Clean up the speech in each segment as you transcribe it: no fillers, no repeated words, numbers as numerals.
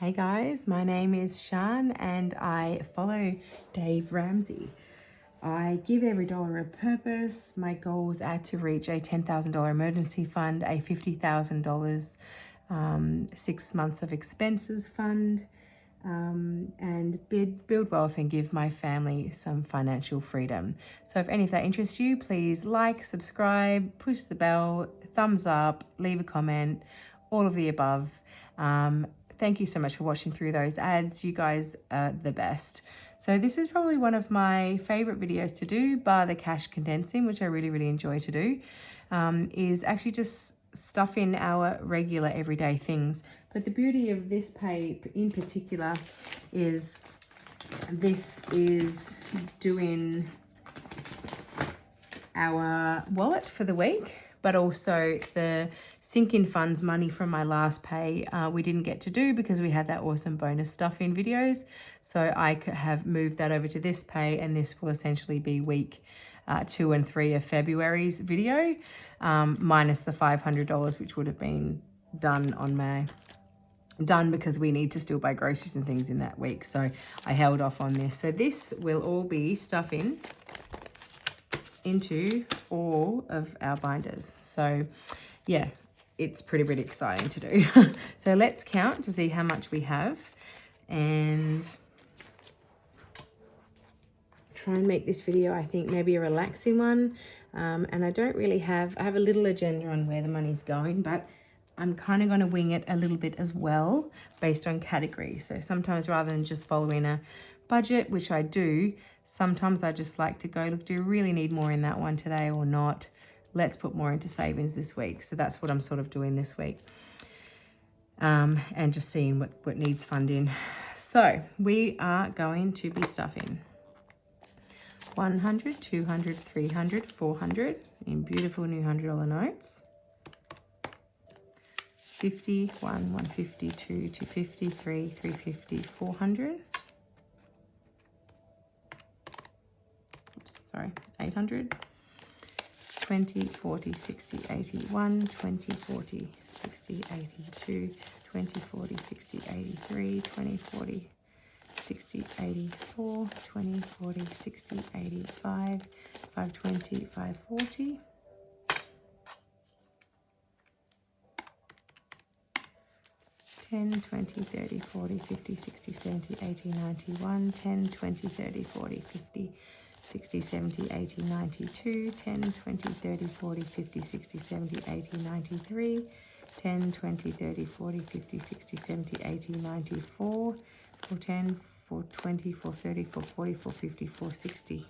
Hey guys, my name is Shan and I follow Dave Ramsey. I give every dollar a purpose. My goals are to reach a $10,000 emergency fund, a $50,000 6 months of expenses fund, and build wealth and give my family some financial freedom. So if any of that interests you, please like, subscribe, push the bell, thumbs up, leave a comment, all of the above. Thank you so much for watching through those ads. You guys are the best. So this is probably one of my favorite videos to do, bar the cash condensing, which I really enjoy to do, is actually just stuff in our regular everyday things. But the beauty of this page in particular is this is doing our wallet for the week, but also the sink-in funds money from my last pay we didn't get to do because we had that awesome bonus stuff in videos. So I could have moved that over to this pay, and this will essentially be week 2 and 3 of February's video, minus the $500, which would have been done because we need to still buy groceries and things in that week. So I held off on this. So this will all be stuffing into all of our binders. So yeah, it's pretty exciting to do. So let's count to see how much we have and try and make this video, I think, maybe a relaxing one. And I have a little agenda on where the money's going, but I'm kind of going to wing it a little bit as well based on category. So sometimes rather than just following a budget, which I do, sometimes I just like to go, look, do you really need more in that one today or not? Let's put more into savings this week. So that's what I'm sort of doing this week. And just seeing what needs funding. So we are going to be stuffing 100, 200, 300, 400 in beautiful new $100 notes. 50, 150, 250, 350, 400. Oops, sorry, 800. 20, 40, 60, 81, 20, 40, 60, 82, 20, 40, 60, 83, 20, 40, 60, 84, 20, 40, 60, 85, 520, 540. 10, 20, 30, 40, 50, 60, 70, 80, 91, 10, 20, 30, 40, 50, 60, 70, 80, 92, 10, 20, 30, 40, 50, 60, 70, 80, 93, 10, 20, 30, 40, 50, 60, 70, 80, 94, 410, 420, 430, 440, 450, 460.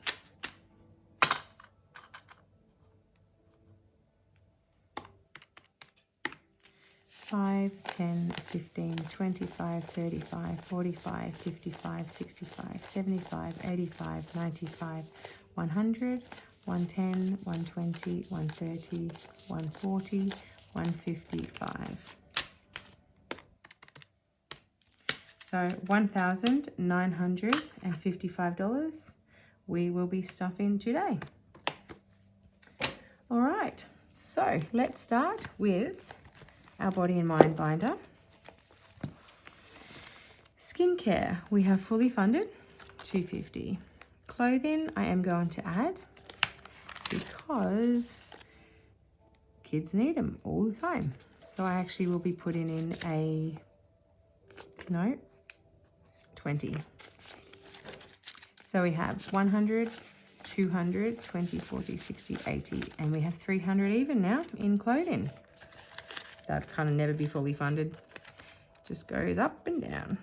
5, 10, 15, 25, 35, 45, 55, 65, 75, 85, 95, 100, 110, 120, 130, 140, 155. So $1,955 we will be stuffing today. All right, so let's start with our body and mind binder. Skincare, we have fully funded, $250. Clothing, I am going to add because kids need them all the time. So I actually will be putting in a, no, 20. So we have 100, 200, 20, 40, 60, 80, and we have 300 even now in clothing. That kind of never be fully funded. Just goes up and down.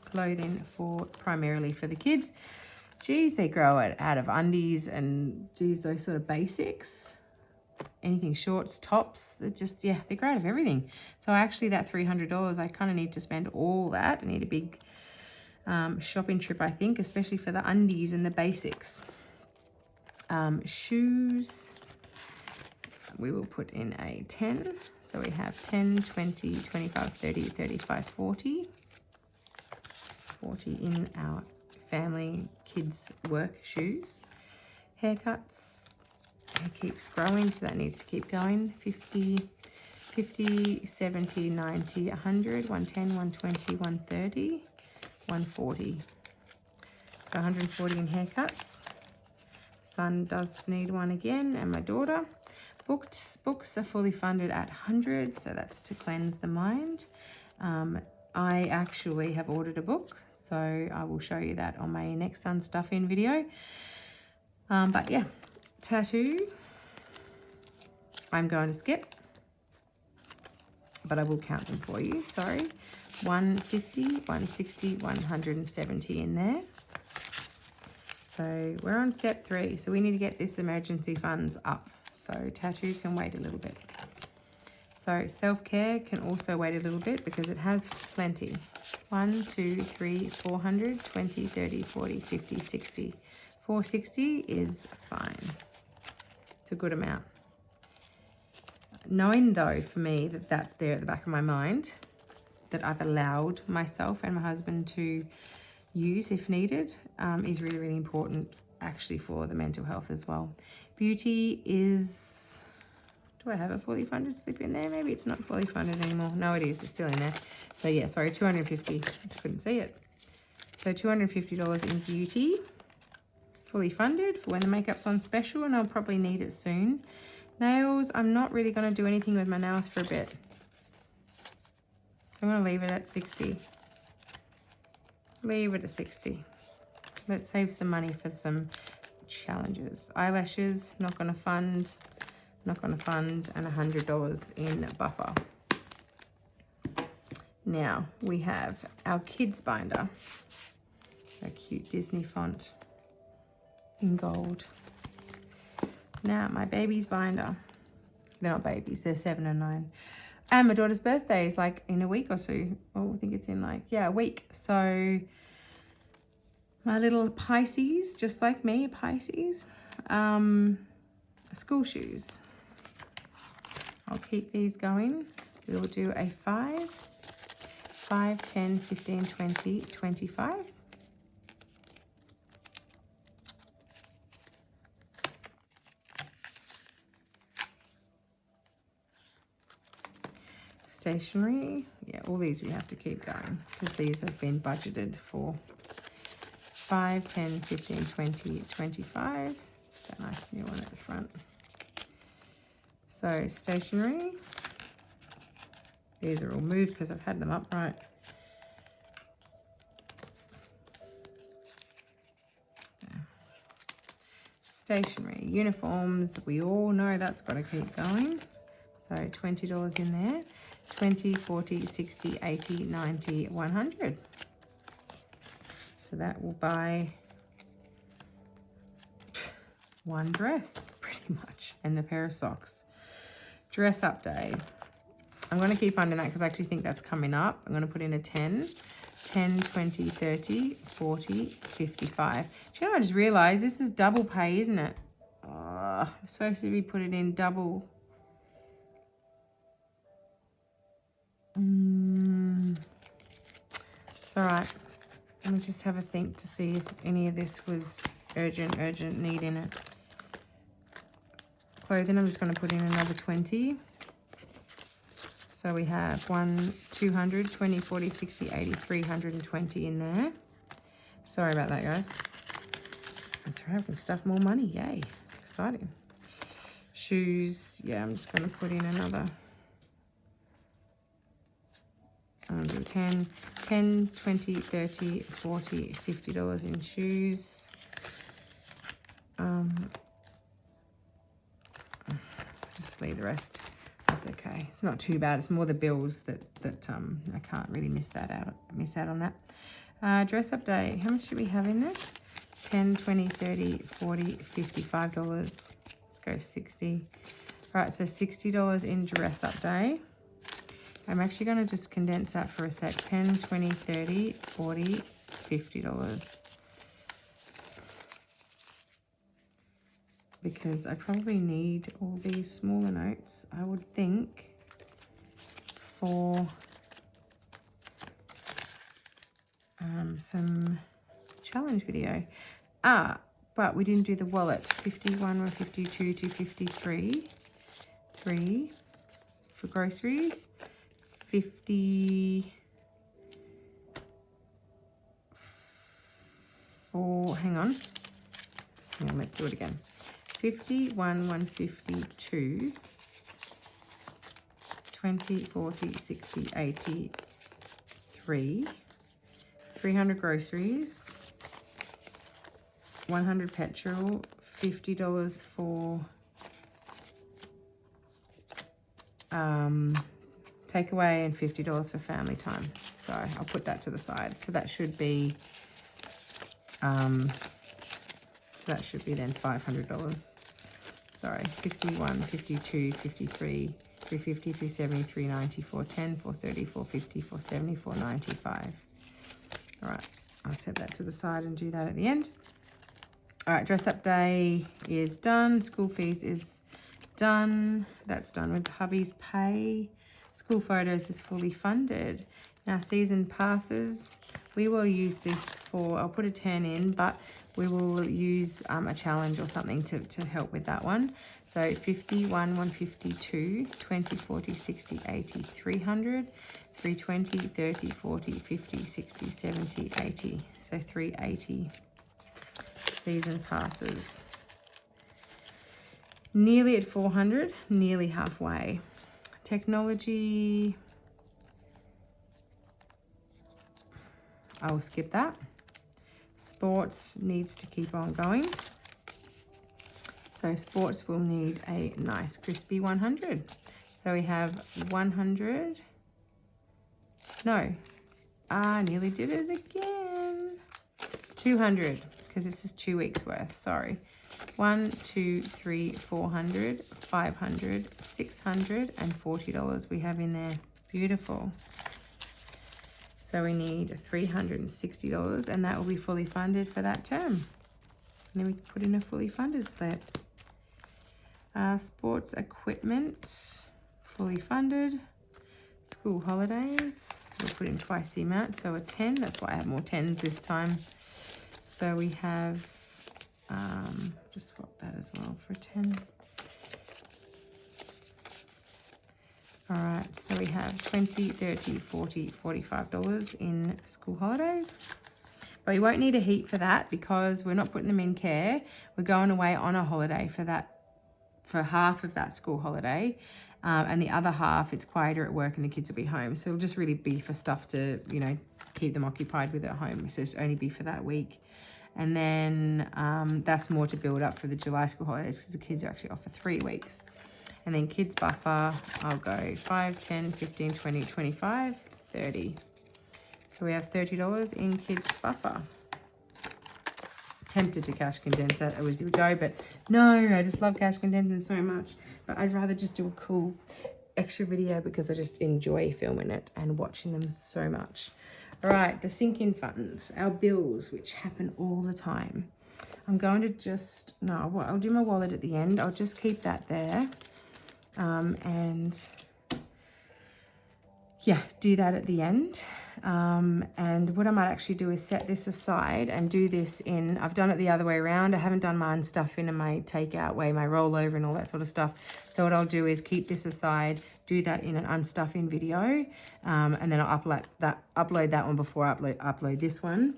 Clothing primarily for the kids. Geez, they grow out of undies and geez, those sort of basics. Anything shorts, tops, they grow out of everything. So actually that $300, I kind of need to spend all that. I need a big shopping trip, I think, especially for the undies and the basics. Shoes. We will put in a 10. So we have 10, 20, 25, 30, 35, 40. 40 in our family kids work shoes. Haircuts, it keeps growing, so that needs to keep going. 50, 50, 70, 90, 100, 110, 120, 130, 140. So 140 in haircuts. Son does need one again, and my daughter. Books are fully funded at 100, so that's to cleanse the mind. I actually have ordered a book, so I will show you that on my next Sun Stuff In video. But yeah, tattoo, I'm going to skip, but I will count them for you, sorry. 150, 160, 170 in there. So we're on step 3, so we need to get this emergency funds up. So tattoo can wait a little bit. So self-care can also wait a little bit because it has plenty. 1, 2, 3, 400, 20, 30, 40, 50, 60. 460 is fine. It's a good amount. Knowing though, for me, that that's there at the back of my mind, that I've allowed myself and my husband to use if needed, is really, really important actually for the mental health as well. Beauty is, do I have a fully funded slip in there? Maybe it's not fully funded anymore. No, it is. It's still in there. So yeah, sorry, 250. I just couldn't see it. So $250 in beauty, fully funded for when the makeup's on special, and I'll probably need it soon. Nails, I'm not really going to do anything with my nails for a bit. So I'm going to leave it at 60. Leave it at 60. Let's save some money for some challenges. Eyelashes, not going to fund, and $100 in buffer. Now we have our kids binder, a cute Disney font in gold. Now my baby's binder, they're not babies, they're 7 and 9. And my daughter's birthday is like in a week or so. Oh, I think it's in like, yeah, a week. So my little Pisces, just like me, Pisces, school shoes. I'll keep these going. We'll do a 5, 10, 15, 20, 25. Stationery, yeah, all these we have to keep going because these have been budgeted for. 5, 10, 15, 20, 25. That nice new one at the front. So stationery, these are all moved because I've had them upright. Yeah. Stationery, uniforms, we all know that's got to keep going. So $20 in there. 20, 40, 60, 80, 90, 100. So that will buy one dress pretty much and a pair of socks. Dress up day. I'm going to keep funding that because I actually think that's coming up. I'm going to put in a 10, 20, 30, 40, 55. Do you know, I just realized this is double pay, isn't it? I'm supposed to be putting in double. It's all right. Let me just have a think to see if any of this was urgent need in it. Clothing, I'm just going to put in another 20. So we have 1, 200, 20, 40, 60, 80, 320 in there. Sorry about that, guys. That's all right, we can stuff more money. Yay, it's exciting. Shoes, yeah, I'm just going to put in another. I'll do 10, 20, 30, 40, $50 in shoes. Just leave the rest. That's okay. It's not too bad. It's more the bills that I can't really miss out on that. Dress up day. How much do we have in there? 10, 20, 30, 40, $55. Let's go 60. All right, so $60 in dress up day. I'm actually going to just condense that for a sec. 10, 20, 30, 40, $50. Because I probably need all these smaller notes, I would think, for some challenge video. But we didn't do the wallet. 51 or 52 to 53. 3. for groceries. 50 for, hang on, let's do it again. 51, 152, 20, 40, 60, 83, 300 groceries, 100 petrol, $50 for takeaway, and $50 for family time. So I'll put that to the side. So that should be then $500. Sorry, 51, 52, 53, 350, 370, 390, 410, 430, 450, 470, 495. All right, I'll set that to the side and do that at the end. All right, dress up day is done. School fees is done. That's done with hubby's pay. School photos is fully funded. Now season passes, we will use this for, I'll put a 10 in, but we will use a challenge or something to help with that one. So 51, 152, 20, 40, 60, 80, 300, 320, 30, 40, 50, 60, 70, 80. So 380 season passes. Nearly at 400, nearly halfway. Technology, I will skip that. Sports needs to keep on going. So sports will need a nice crispy 100. So we have 100. No, I nearly did it again. 200, because this is 2 weeks worth, sorry. 1, 2, 3, 400, 500, $600, and $40 we have in there. Beautiful. So we need $360, and that will be fully funded for that term. And then we put in a fully funded slab. Sports equipment, fully funded. School holidays, we'll put in twice the amount, so a 10. That's why I have more 10s this time. So we have, just swap that as well for 10. All right, so we have 20, 30, 40, $45 in school holidays. But we won't need a heap for that because we're not putting them in care. We're going away on a holiday for that, for half of that school holiday. And the other half, it's quieter at work and the kids will be home. So it'll just really be for stuff to, you know, keep them occupied with at home. So it's only be for that week. And then that's more to build up for the July school holidays because the kids are actually off for 3 weeks. And then kids buffer, I'll go 5, 10, 15, 20, 25, 30. So we have $30 in kids buffer. Tempted to cash condense that as we go, but no, I just love cash condensing so much. But I'd rather just do a cool extra video because I just enjoy filming it and watching them so much. All right, the sink-in funds, our bills, which happen all the time. I'm going to just, no, I'll do my wallet at the end. I'll just keep that there. And yeah, do that at the end. And what I might actually do is set this aside and do this in, I've done it the other way around. I haven't done my unstuffing and my takeout way, my rollover and all that sort of stuff. So what I'll do is keep this aside, do that in an unstuffing video. And then I'll upload that one before I upload this one.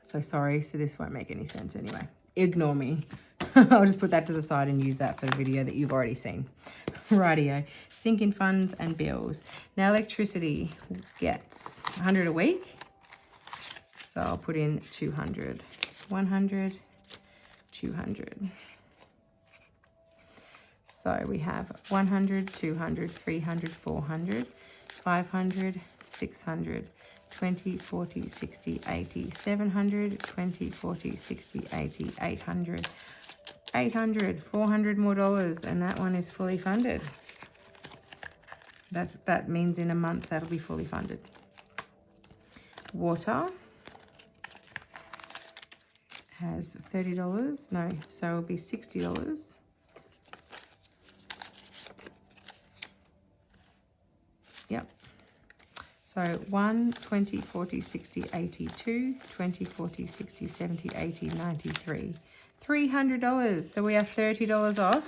So sorry, so this won't make any sense anyway. Ignore me. I'll just put that to the side and use that for the video that you've already seen. Rightio. Sink-in funds and bills. Now electricity gets 100 a week. So I'll put in 200. 100, 200. So we have 100, 200, 300, 400, 500, 600. 20, 40, 60, 80, 700, 20, 40, 60, 80, 800, 800, $400 more dollars, and that one is fully funded. That means in a month that'll be fully funded. Water has $30, no, so it'll be $60. Yep. So 1, 20, 40, 60, 82, 20, 40, 60, 70, 80, 93. $300. So we are $30 off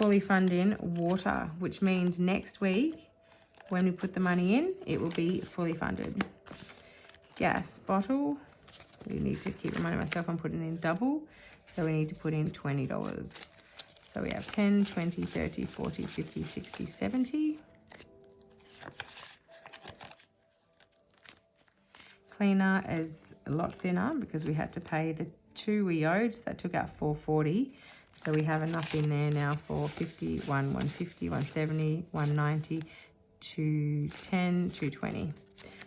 fully fund in water, which means next week when we put the money in, it will be fully funded. Gas bottle, we need to keep reminding myself I'm putting in double, so we need to put in $20. So we have 10, 20, 30, 40, 50, 60, 70. Cleaner is a lot thinner because we had to pay the 2 we owed, so that took out $440. So we have enough in there now for 50, 150, 170, 190, 210, 220,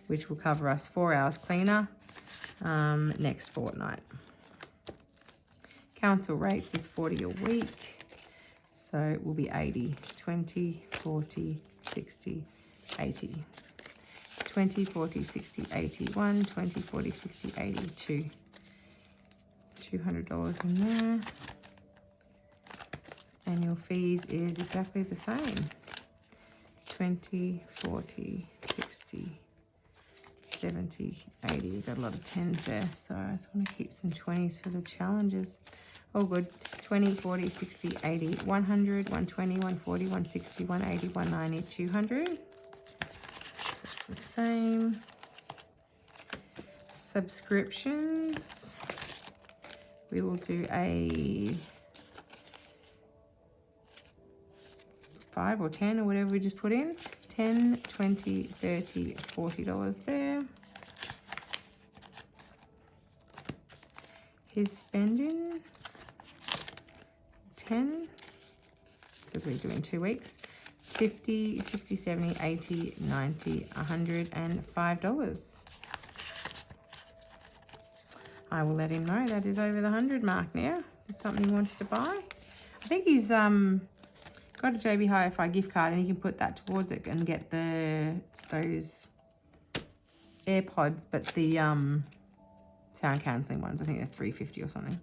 which will cover us 4 hours cleaner next fortnight. Council rates is 40 a week, so it will be 80, 20, 40, 60, 80. 20, 40, 60, 80, 1, 20, 40, 60, 80, 2. $200 in there. Annual fees is exactly the same. 20, 40, 60, 70, 80. You've got a lot of 10s there, so I just want to keep some 20s for the challenges. All good. 20, 40, 60, 80, 100, 120, 140, 160, 180, 190, 200. So it's the same. Subscriptions. We will do a 5 or 10 or whatever we just put in. 10, 20, 30, $40 there. His spending 10, because we're doing 2 weeks. 50, 60, 70, 80, 90, $105. I will let him know that is over the 100 mark now. It's something he wants to buy. I think he's got a JB Hi-Fi gift card, and he can put that towards it and get those AirPods, but the sound cancelling ones, I think they're $350 or something.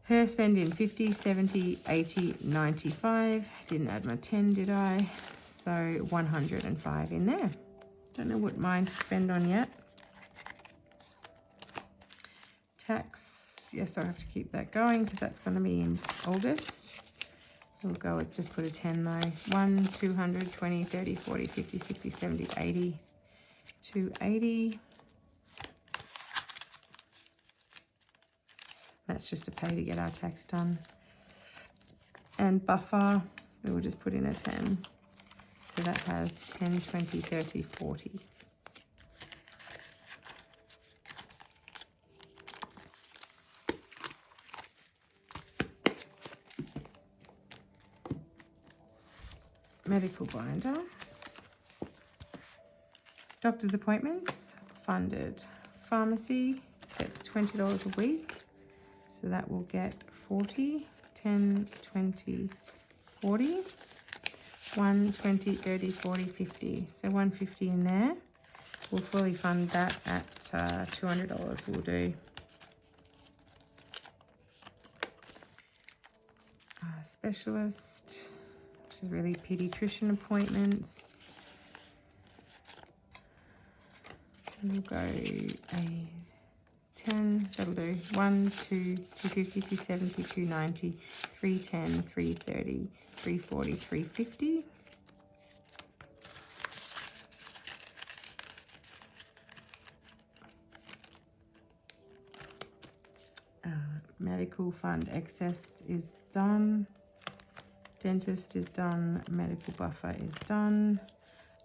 Her spending 50, 70, 80, 95. Didn't add my 10, did I? So 105 in there. Don't know what mine to spend on yet. Tax, yes, I have to keep that going because that's going to be in August. We'll go with, just put a 10 though. 1, 200, 20, 30, 40, 50, 60, 70, 80, 280. That's just to pay to get our tax done. And buffer, we will just put in a 10. So that has 10, 20, 30, 40. Medical binder. Doctor's appointments, funded. Pharmacy gets $20 a week. So that will get 40, 10, 20, 40, 1, 20, 30, 40, 50. So 150 in there. We'll fully fund that at $200 we'll do. Specialist, which is really pediatrician appointments. We'll go a 10, that'll do. 1, 2, 250, 270, 290, 310, 330, 340, 350. Medical fund excess is done. Dentist is done. Medical buffer is done.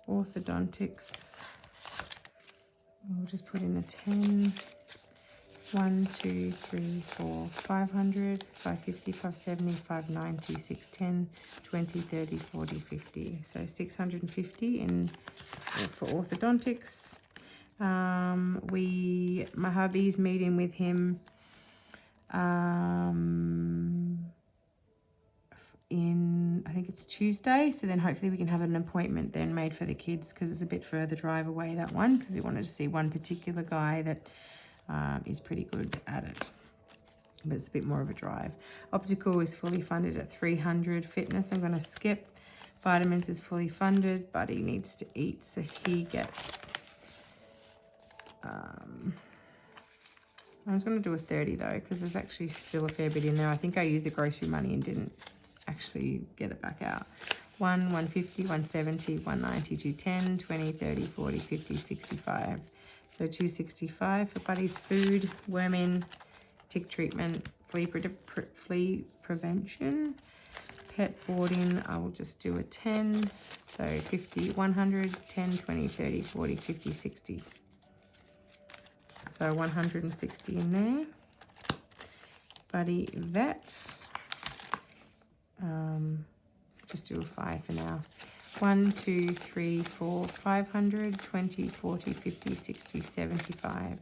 Orthodontics, we'll just put in a 10. 1, 2, 3, 4, 500, 550, 570, 590, 610, 20, 30, 40, 50. So 650 in for orthodontics. My hubby's meeting with him in, I think it's Tuesday, so then hopefully we can have an appointment then made for the kids, because it's a bit further drive away, that one, because we wanted to see one particular guy that is pretty good at it, but it's a bit more of a drive. Optical is fully funded at 300. Fitness I'm going to skip. Vitamins is fully funded, but he needs to eat, so he gets I was going to do a 30 though, because there's actually still a fair bit in there. I think I used the grocery money and didn't. actually get it back out. 150, 170, 190, 210, 20, 30, 40, 50, 65. So 265 for Buddy's food, worm in, tick treatment, flea prevention, pet boarding. I will just do a 10. So 50, 100, 10, 20, 30, 40, 50, 60. So 160 in there. Buddy vet. Just do a 5 for now. 1, 2, 3, 4, 500, 20, 40, 50, 60, 75.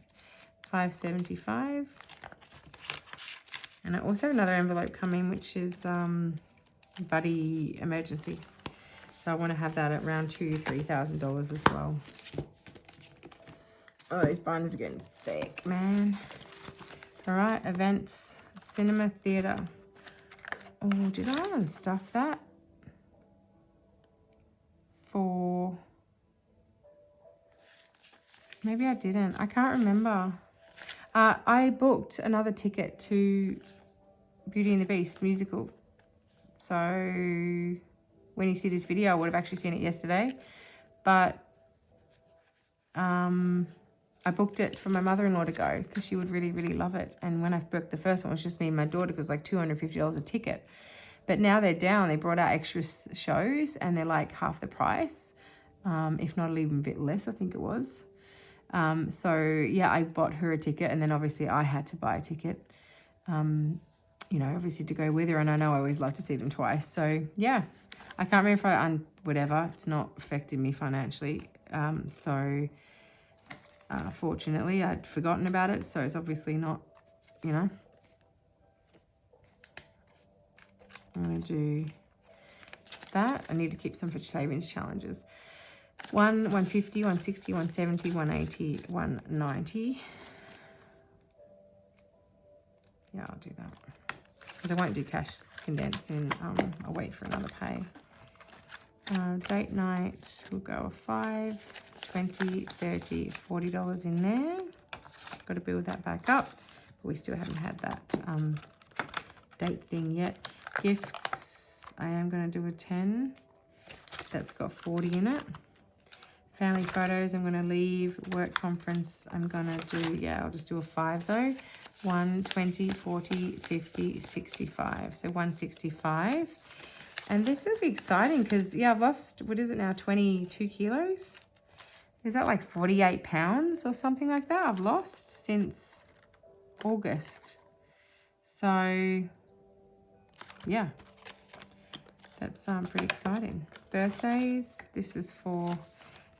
575. And I also have another envelope coming, which is Buddy emergency. So I want to have that at around $2,000-3,000 as well. Oh, these binders are getting thick, man. All right, events, cinema, theatre. Oh, did I unstuff that? For... Maybe I didn't. I can't remember. I booked another ticket to Beauty and the Beast musical. So when you see this video, I would have actually seen it yesterday. But I booked it for my mother-in-law to go because she would really, really love it. And when I booked the first one, it was just me and my daughter. It was like $250 a ticket. But now they're down. They brought out extra shows and they're like half the price, if not even a bit less, I think it was. So, yeah, I bought her a ticket and then obviously I had to buy a ticket, you know, obviously to go with her. And I know I always love to see them twice. So, yeah, I can't remember if whatever. It's not affecting me financially. Fortunately, I'd forgotten about it. So it's obviously not, you know. I'm going to do that. I need to keep some for savings challenges. 150, 160, 170, 180, 190. Yeah, I'll do that. Because I won't do cash condensing. I'll wait for another pay. Date night, we'll go a 5, 20, 30, $40 in there. Got to build that back up. But we still haven't had that date thing yet. Gifts, I am going to do a 10. That's got 40 in it. Family photos, I'm going to leave. Work conference, I'm going to do, yeah, I'll just do a 5 though. 1, 20, 40, 50, 65. So 165. And this will be exciting because, yeah, I've lost, what is it now, 22 kilos? Is that like 48 pounds or something like that I've lost since August? So, yeah, that's pretty exciting. Birthdays, this is for,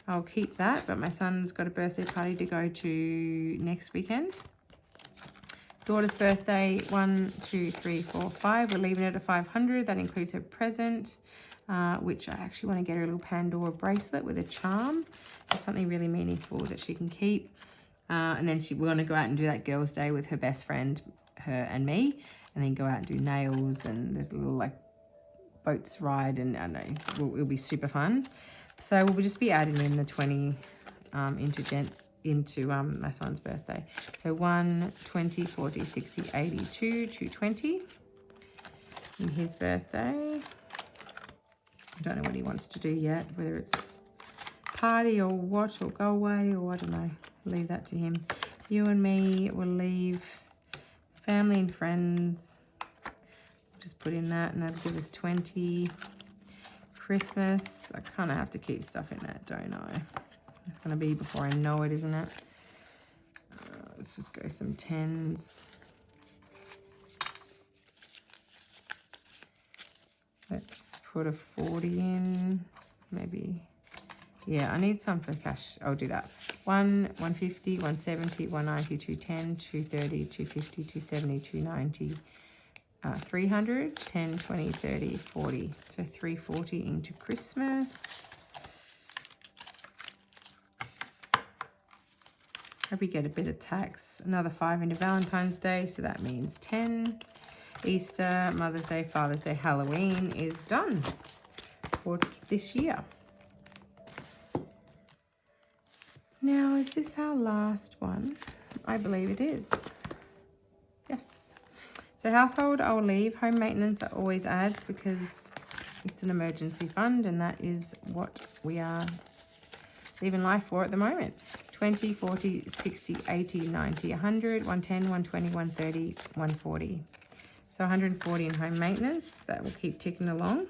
I'll keep that, but my son's got a birthday party to go to next weekend. Daughter's birthday, 1, 2, 3, 4, 5. We're leaving it at 500. That includes her present, which I actually want to get her a little Pandora bracelet with a charm. Just something really meaningful that she can keep. And then we're going to go out and do that girls' day with her best friend, her and me. And then go out and do nails. And there's a little like boats ride. And I don't know, it'll be super fun. So we'll just be adding in the 20 into my son's birthday. So 1, 20, 40, 60, 82, 220 in his birthday. I don't know what he wants to do yet, whether it's party or what, or go away, or I don't know. Leave that to him. You and me will leave family and friends. Just put in that and that'll give us 20. Christmas, I kind of have to keep stuff in that, don't I? It's going to be before I know it, isn't it? Let's just go some 10s. Let's put a 40 in, maybe. Yeah, I need some for cash. I'll do that. 150, 170, 190, 210, 230, 250, 270, 290, 300, 10, 20, 30, 40. So 340 into Christmas. Hope we get a bit of tax. Another 5 into Valentine's Day, so that means 10. Easter, Mother's Day, Father's Day, Halloween is done for this year. Now, is this our last one? I believe it is. Yes. So So household I'll leave. Home maintenance I always add because it's an emergency fund, and that is what we are living life for at the moment. 20, 40, 60, 80, 90, 100, 110, 120, 130, 140. So 140 in home maintenance. That will keep ticking along.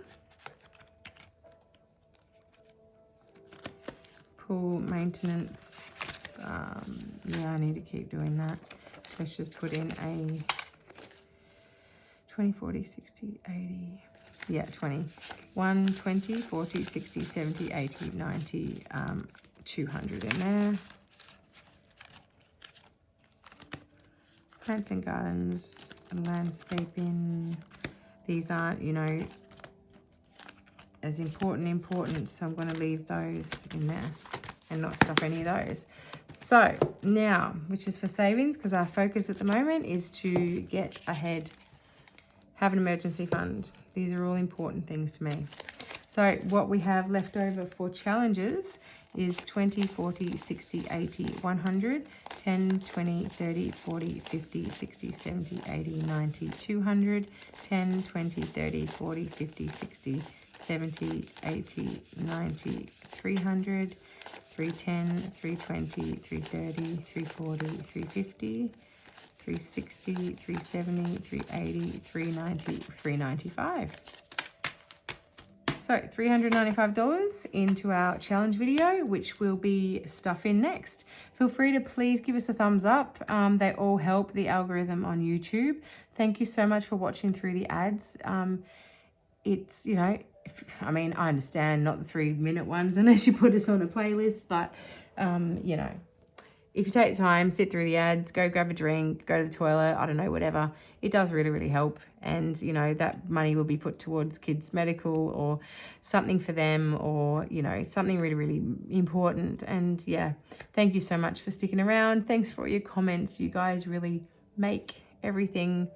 Pool maintenance. Yeah, I need to keep doing that. Let's just put in a 20, 40, 60, 80. Yeah, 20. 1, 20, 40, 60, 70, 80, 90, 200 in there. Plants and gardens, landscaping. These aren't, you know, as important, so I'm going to leave those in there and not stuff any of those. So now, which is for savings, because our focus at the moment is to get ahead, have an emergency fund. These are all important things to me. So what we have left over for challenges is 20, 40, 60, 80, 100, 10, 20, 30, 40, 50, 60, 70, 80, 90, 200, 10, 20, 30, 40, 50, 60, 70, 80, 90, 300, 310, 320, 330, 340, 350, 360, 370, 380, 390, 395. So $395 into our challenge video, which will be stuff in next. Feel free to please give us a thumbs up. They all help the algorithm on YouTube. Thank you so much for watching through the ads. It's, you know, I mean, I understand not the 3-minute ones unless you put us on a playlist, but, you know, if you take time, sit through the ads, go grab a drink, go to the toilet, I don't know, whatever. It does really, really help. And, you know, that money will be put towards kids' medical or something for them, or, you know, something really, really important. And yeah, thank you so much for sticking around. Thanks for all your comments. You guys really make everything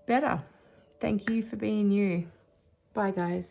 better. Thank you for being you. Bye, guys.